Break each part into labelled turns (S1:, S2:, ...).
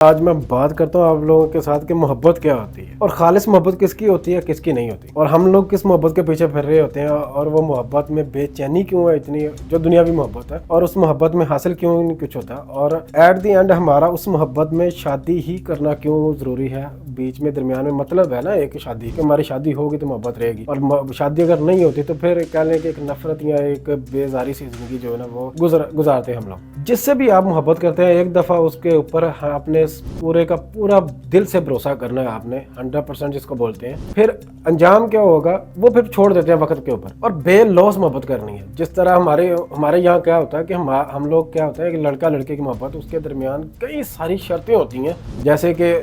S1: آج میں بات کرتا ہوں آپ لوگوں کے ساتھ کہ محبت کیا ہوتی ہے اور خالص محبت کس کی ہوتی ہے کس کی نہیں ہوتی، اور ہم لوگ کس محبت کے پیچھے پھر رہے ہوتے ہیں، اور وہ محبت میں بے چینی کیوں ہے اتنی جو دنیاوی محبت ہے، اور اس محبت میں حاصل کیوں نہیں کچھ ہوتا، اور ایٹ دی اینڈ ہمارا اس محبت میں شادی ہی کرنا کیوں ضروری ہے۔ بیچ میں درمیان میں مطلب ہے نا ایک شادی کہ ہماری شادی ہوگی تو محبت رہے گی، اور شادی اگر نہیں ہوتی تو پھر کہہ لیں کہ ایک نفرت یا ایک بیزاری سی زندگی جو ہے نا وہ گزارتے ہیں ہم لوگ۔ جس سے بھی آپ محبت کرتے ہیں ایک دفعہ اس کے اوپر اپنے پورے کا پورا دل سے بھروسہ کرنا ہے آپ نے 100% جس کو بولتے ہیں، پھر انجام کیا ہوگا وہ پھر چھوڑ دیتے ہیں وقت کے اوپر، اور بے لوث محبت کرنی ہے۔ جس طرح ہمارے یہاں کیا ہوتا ہے کہ ہم لوگ کیا ہوتا ہے کہ لڑکا لڑکی کی محبت، اس کے درمیان کئی ساری شرطیں ہوتی ہیں، جیسے کہ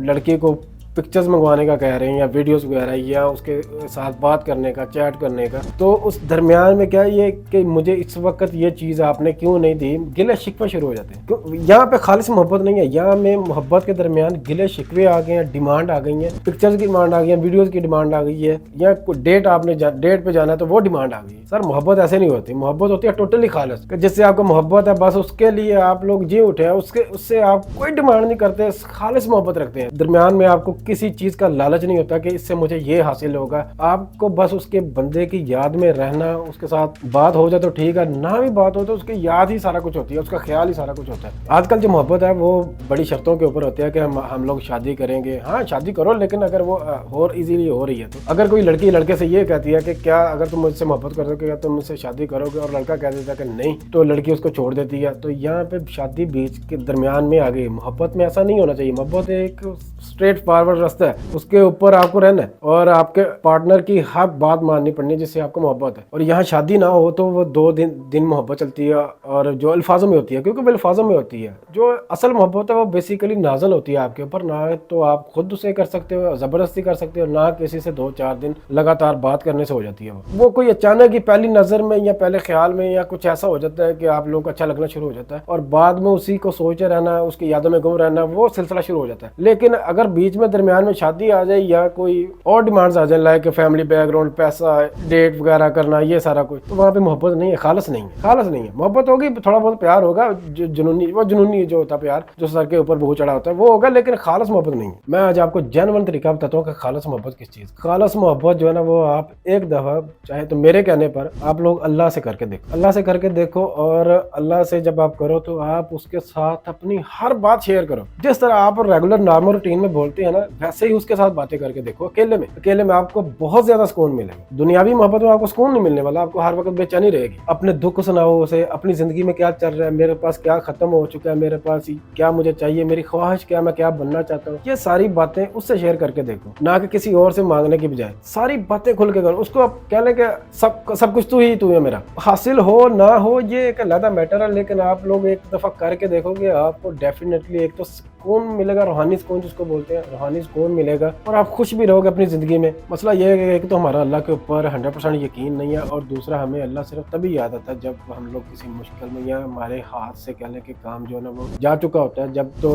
S1: لڑکی کو پکچرز منگوانے کا کہہ رہے ہیں یا ویڈیوز وغیرہ، یا اس کے ساتھ بات کرنے کا، چیٹ کرنے کا، تو اس درمیان میں کیا یہ کہ مجھے اس وقت یہ چیز آپ نے کیوں نہیں دی، گلے شکوے شروع ہو جاتے ہیں۔ یہاں پہ خالص محبت نہیں ہے، یہاں میں محبت کے درمیان گلے شکوے آ گئے ہیں، ڈیمانڈ آ گئی ہیں، پکچرز کی ڈیمانڈ آ گئی ہے، ویڈیوز کی ڈیمانڈ آ گئی ہے، یا کوئی ڈیٹ آپ نے ڈیٹ پہ جانا ہے تو وہ ڈیمانڈ آ گئی ہے۔ سر محبت ایسے نہیں ہوتی، محبت ہوتی ہے ٹوٹلی خالص، کہ جس سے آپ کو محبت ہے بس اس کے لیے آپ لوگ جی اٹھے ہیں، اس سے آپ کوئی ڈیمانڈ نہیں کرتے، خالص محبت رکھتے ہیں۔ درمیان میں آپ کو کسی چیز کا لالچ نہیں ہوتا کہ اس سے مجھے یہ حاصل ہوگا، آپ کو بس اس کے بندے کی یاد میں رہنا، اس کے ساتھ بات ہو جائے تو ٹھیک ہے، نہ بھی بات ہو تو اس کی یاد ہی سارا کچھ ہوتی ہے، اس کا خیال ہی سارا کچھ ہوتا ہے۔ آج کل جو محبت ہے وہ بڑی شرطوں کے اوپر ہوتی ہے کہ ہم لوگ شادی کریں گے، ہاں شادی کرو، لیکن اگر وہ اور ایزیلی ہو رہی ہے تو اگر کوئی لڑکی لڑکے سے یہ کہتی ہے کہ کیا اگر تم مجھ سے محبت کرو گے تم مجھ سے شادی کرو گے، اور لڑکا کہہ دیتا ہے کہ نہیں، تو لڑکی اس کو چھوڑ دیتی ہے، تو یہاں پہ شادی بیچ کے درمیان میں آ گئی۔ محبت میں ایسا نہیں ہونا چاہیے، محبت ایک اسٹریٹ فارورڈ راستہ ہے، اس کے اوپر آپ کو رہنا ہے اور آپ کے پارٹنر کی ہر بات ماننی پڑنی جس سے آپ کو محبت ہے۔ اور یہاں شادی نہ ہو تو وہ 2 دن محبت چلتی ہے، اور جو الفاظوں میں ہوتی ہے، کیونکہ وہ الفاظوں میں ہوتی ہے، جو اصل محبت ہے وہ بیسیکلی نازل ہوتی ہے آپ کے اوپر، نہ تو آپ خود اسے کر سکتے ہو، زبردستی کر سکتے ہو، نہ کسی سے 2-4 دن لگاتار بات کرنے سے ہو جاتی ہے۔ وہ کوئی اچانک ہی پہلی نظر میں یا پہلے خیال میں یا کچھ ایسا ہو جاتا ہے کہ آپ لوگ کو اچھا لگنا شروع ہو جاتا ہے، اور بعد میں اسی کو سوچے رہنا، اس کی یادوں میں گم رہنا، وہ سلسلہ شروع ہو جاتا ہے۔ لیکن اگر بیچ میں درمیان میں شادی آ جائے یا کوئی اور ڈیمانڈز آ جائیں، لائک فیملی بیک گراؤنڈ، پیسہ، ڈیٹ وغیرہ کرنا، یہ سارا کچھ، تو وہاں پہ محبت نہیں ہے، خالص نہیں ہے، خالص نہیں ہے۔ محبت ہوگی، تھوڑا بہت پیار ہوگا، جنونی جو ہوتا ہے پیار، جو سر کے اوپر بہت چڑھا ہوتا ہے، وہ ہوگا، لیکن خالص محبت نہیں ہے۔ میں آج آپ کو جینوین طریقہ بتاتا ہوں کہ خالص محبت کس چیز۔ خالص محبت جو ہے نا وہ آپ ایک دفعہ چاہے تو میرے کہنے پر آپ لوگ اللہ سے کر کے دیکھو، اللہ سے کر کے دیکھو، اور اللہ سے جب آپ کرو تو آپ اس کے ساتھ اپنی ہر بات شیئر کرو، جس طرح آپ ریگولر نارمل روٹین میں بولتے ہیں نا، ویسے ہی اس کے ساتھ باتیں کر کے دیکھو، اکیلے میں آپ کو بہت زیادہ سکون ملے گا۔ دنیاوی محبت میں آپ کو سکون نہیں ملنے والا، آپ کو ہر وقت بے چینی رہے گی۔ اپنے دکھ سناؤ اسے، اپنی زندگی میں کیا چل رہا ہے، میرے پاس کیا ختم ہو چکا ہے، میرے پاس کیا مجھے چاہیے، میری خواہش کیا، میں کیا بننا چاہتا ہوں، یہ ساری باتیں اس سے شیئر کر کے دیکھو، نہ کہ کسی اور سے مانگنے کی بجائے ساری باتیں کھل کے کرو۔ اس کو آپ کہہ لیں کہ سب کچھ تو ہے میرا، حاصل ہو نہ ہو یہ ایک علیحدہ میٹر ہے، لیکن آپ لوگ ایک دفعہ کر کے دیکھو گے، آپ کو ڈیفینیٹلی ایک تو سکون ملے گا، روحانی سکون جس کو بولتے ہیں، روحانی سکون ملے گا، اور آپ خوش بھی رہو گے اپنی زندگی میں۔ مسئلہ یہ ہے کہ ایک تو ہمارا اللہ کے اوپر 100% یقین نہیں ہے، اور دوسرا ہمیں اللہ صرف تبھی یاد آتا ہے جب ہم لوگ کسی مشکل میں یا ہمارے ہاتھ سے کہہ لیں کہ کام جو ہے نا وہ جا چکا ہوتا ہے،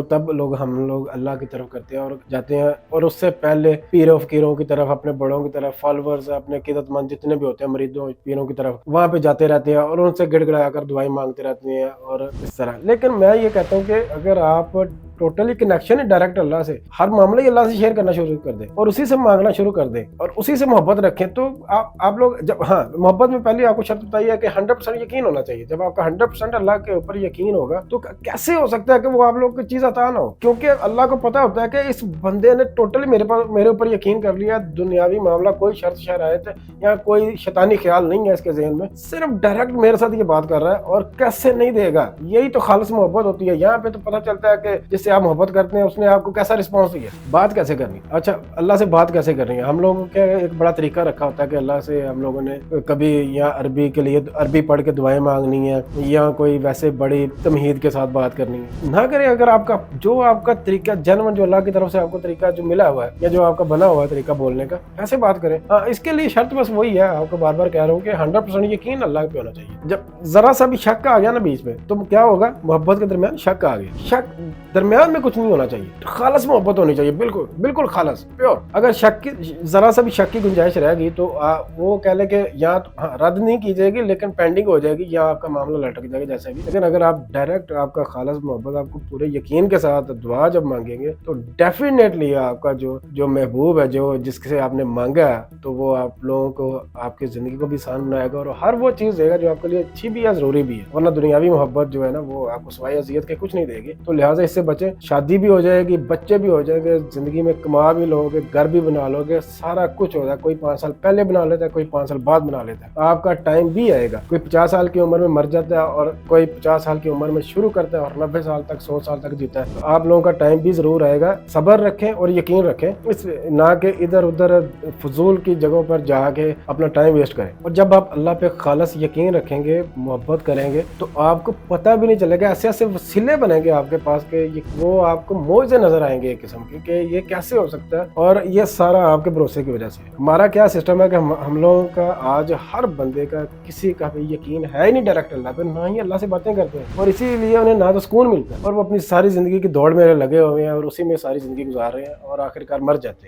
S1: تب ہم لوگ اللہ کی طرف کرتے ہیں اور جاتے ہیں، اور اس سے پہلے پیروں فقیروں کی طرف، اپنے بڑوں کی طرف، فالوورز، اپنے عقیدت مند جتنے بھی ہوتے ہیں، مریدوں پیروں کی طرف، وہاں پہ جاتے رہتے ہیں اور ان سے گڑ گڑا کر دعائیں مانگتے رہتے ہیں، اور اس طرح۔ لیکن میں یہ کہتا ہوں کہ اگر آپ ٹوٹلی کنیکشن ہے ڈائریکٹ اللہ سے، ہر معاملہ ہی اللہ سے شیئر کرنا شروع کر دیں اور اسی سے مانگنا شروع کر دیں اور اسی سے محبت رکھیں، تو آپ لوگ جب محبت میں پہلے آپ کو شرط بتائی ہے کہ 100% یقین ہونا چاہیے۔ جب آپ کا 100% اللہ کے اوپر یقین ہوگا تو کیسے ہو سکتا ہے کہ وہ آپ لوگ کی چیز عطا نہ ہو، کیونکہ اللہ کو پتا ہوتا ہے کہ اس بندے نے ٹوٹلی میرے اوپر یقین کر لیا، دنیاوی معاملہ، کوئی شرط شرائط یا کوئی شیطانی خیال نہیں ہے اس کے ذہن میں، صرف ڈائریکٹ میرے ساتھ یہ بات کر رہا ہے، اور کیسے نہیں دے گا، یہی تو خالص محبت ہوتی ہے۔ یہاں پہ تو پتہ چلتا ہے کہ جس سے آپ محبت کرتے ہیں اس نے آپ کو کیسا رسپانس دیا، بات کیسے کرنی۔ اچھا، اللہ سے بات کیسے کرنی ہے، ہم لوگوں کے ایک بڑا طریقہ رکھا ہوتا ہے کہ اللہ سے ہم لوگوں نے کبھی یا عربی کے لیے عربی پڑھ کے دعائیں مانگنی ہے، یا کوئی ویسے بڑی تمہید کے ساتھ بات کرنی ہے، نہ کریں۔ اگر آپ کا طریقہ جنون، جو اللہ کی طرف سے آپ کو طریقہ جو ملا ہوا ہے یا جو آپ کا بنا ہوا ہے طریقہ بولنے کا، ایسے بات کریں۔ اس کے لیے شرط بس وہی ہے، آپ کو بار بار کہہ رہا ہوں کہ 100% یقین اللہ پہ ہونا چاہیے۔ جب ذرا سا بھی شک آ گیا نا بیچ میں، تو کیا ہوگا، محبت کے درمیان شک آ گیا، شک درمیان درمیان میں کچھ نہیں ہونا چاہیے, خالص محبت ہونی چاہیے, بالکل بالکل خالص پیور. اگر شک کی ذرا سا بھی شک کی گنجائش رہے گی تو وہ کہہ لیں کہ یا رد نہیں کی جائے گی لیکن پینڈنگ ہو جائے گی یا آپ کا معاملہ لٹک جائے گا جیسے بھی. لیکن اگر آپ ڈائریکٹ آپ کا خالص محبت آپ کو پورے یقین کے ساتھ دعا جب مانگیں گے تو ڈیفینیٹلی آپ کا جو محبوب ہے, جو جس سے آپ نے مانگا ہے, تو وہ آپ لوگوں کو آپ کی زندگی کو بھی آسان بنائے گا اور ہر وہ چیز دے گا جو آپ کے لیے اچھی بھی ہے, ضروری بھی ہے. ورنہ دنیاوی محبت جو ہے نا وہ آپ کو سوائے اذیت کے کچھ نہیں دے گی. تو لہٰذا اس سے بچیں. شادی بھی ہو جائے گی, بچے بھی ہو جائیں گے, زندگی میں کما بھی لو گے, گھر بھی بنا لو گے, سارا کچھ ہوگا. کوئی 5 سال پہلے بنا لیتا ہے, کوئی 5 سال بعد بنا لیتا ہے. آپ کا ٹائم بھی آئے گا. کوئی 50 سال کی عمر میں مر جاتا ہے اور کوئی 50 سال کی عمر میں شروع کرتا ہے اور 90 سال تک 100 سال تک جیتا ہے. تو آپ لوگوں کا ٹائم بھی ضرور آئے گا. صبر رکھیں اور یقین رکھیں, نہ کہ ادھر ادھر فضول کی جگہوں پر جا کے اپنا ٹائم ویسٹ کریں. اور جب آپ اللہ پہ خالص یقین رکھیں گے, محبت کریں گے, تو آپ کو پتہ بھی نہیں چلے گا. ایسے ایسے وسیلے بنیں گے آپ کے پاس کہ وہ آپ کو معجزے نظر آئیں گے ایک قسم کے, کہ یہ کیسے ہو سکتا ہے. اور یہ سارا آپ کے بھروسے کی وجہ سے. ہمارا کیا سسٹم ہے کہ ہم لوگوں کا آج ہر بندے کا کسی کا بھی یقین ہے ہی نہیں ڈائریکٹ اللہ پہ, نہ ہی اللہ سے باتیں کرتے ہیں, اور اسی لیے انہیں نہ تو سکون ملتا ہے اور وہ اپنی ساری زندگی کی دوڑ میں لگے ہوئے ہیں اور اسی میں ساری زندگی گزار رہے ہیں اور آخر کار مر جاتے ہیں.